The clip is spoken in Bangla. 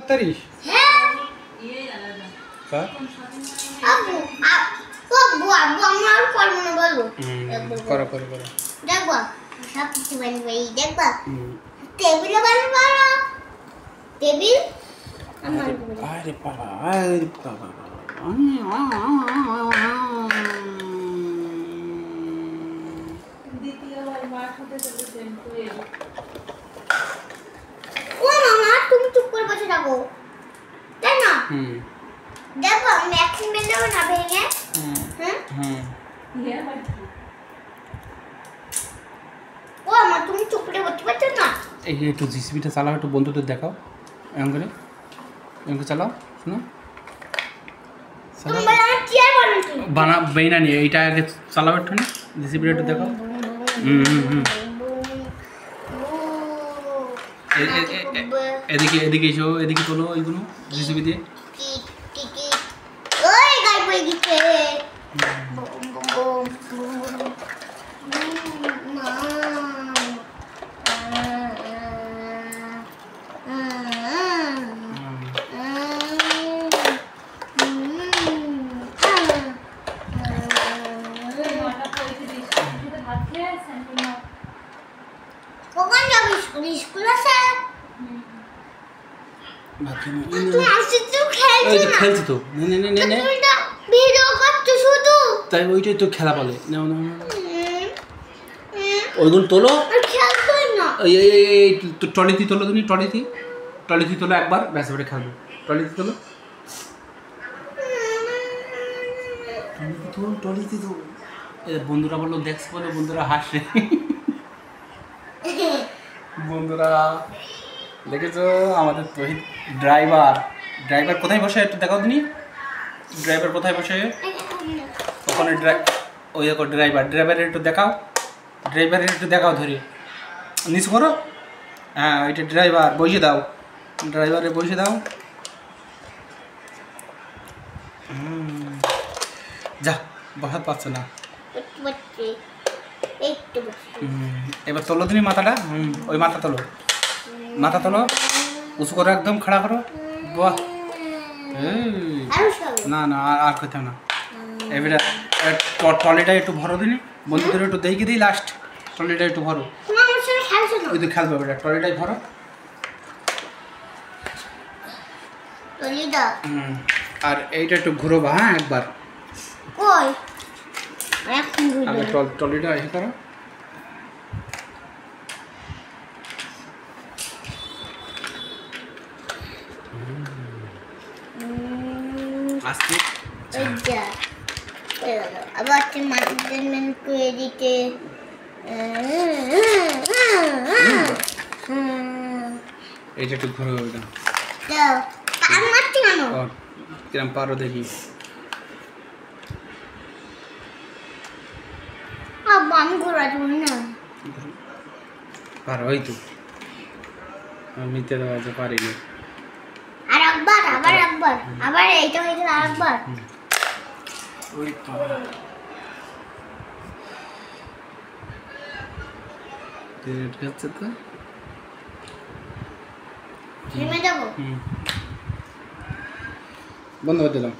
তারিখ হ্যাঁ হ্যাঁ আবু আবু আবু আমার করব না বলো করো করো করো দেখবা সব কিছু বানাবো এই দেখবা টেবিল বানাবো টেবিল আমার আরে বাবা দ্বিতীয়বার মাঠ হতে চলেছেন ও মামা তুমি চুপ করে বসে থাকো তাই না দেখো ম্যাক্সিমাম দেবো না ভেঙে ও মা তুমি চুপ করে বসতে পারছো না এই একটু জিসিবিটা চালাও একটু বন্ধুদের দেখাও এমন করে চালাও শোনো তুমি বলে আমার চেয়ার বানাচ্ছি বানাবেই না নিয়ে এইটা আগে চালাও একটু জিসিবিটা একটু দেখাও এদিকে এদিকে এসো এদিকে তোলো এইগুলো জিসিবি দিয়ে ওই গাই পড়ে গেছে কখন যাবি স্কুল আছে তুমি আসছি তো খেলছি তো তুমি তো ভিডিও করছো শুধু তাই ওইটাই তো খেলা বলে নাও নাও ওইগুলো তোলো আর খেলতোই না এই ট্রলিতে তোলো তুমি ট্রলিতে তোলো একবার ব্যাস এবারে খেলবো ট্রলিতে তোলো ট্রলিতে তো বন্ধুরা বললো দেখছে বলে বন্ধুরা হাসে বন্ধুরা দেখেছো আমাদের তহিদ ড্রাইভার কোথায় বসে একটু দেখাও দিনি ড্রাইভার কোথায় বসে ওখানে ওই দেখো ড্রাইভারের একটু দেখাও ধরে নিচু করো হ্যাঁ ওইটা ড্রাইভার বসে দাও ড্রাইভারে বসে দাও যা বসাতে পারছো না এবার তোলো তুমি মাথাটা ওই মাথা তোলো উঁচু করে একদম খাড়া করো বাহ না না আর খেতাম না এবারে ট্রলিটা একটু ভরো দিনি বন্ধুদের একটু দেখে দিই লাস্ট ট্রলিটা একটু ভরো ওই তো খেলবে এবারে ট্রলিটাই ভরো আর এইটা একটু ঘুরোবা হ্যাঁ একবার আগে ট্রলিটা এসে করো আস্তে আবার মেনটেন করে দিতে এইটা একটু ঘুরো ওইটা কিরম পারো দেখি আমি ঘোরা তুমি না পারো ওই তো নিতে দেওয়া যে পারিনি আর একবার আবার এইটা হয়ে গেল আরেকবার ওই তো হচ্ছে তো থেমে যাবো বন্ধ করে দিলাম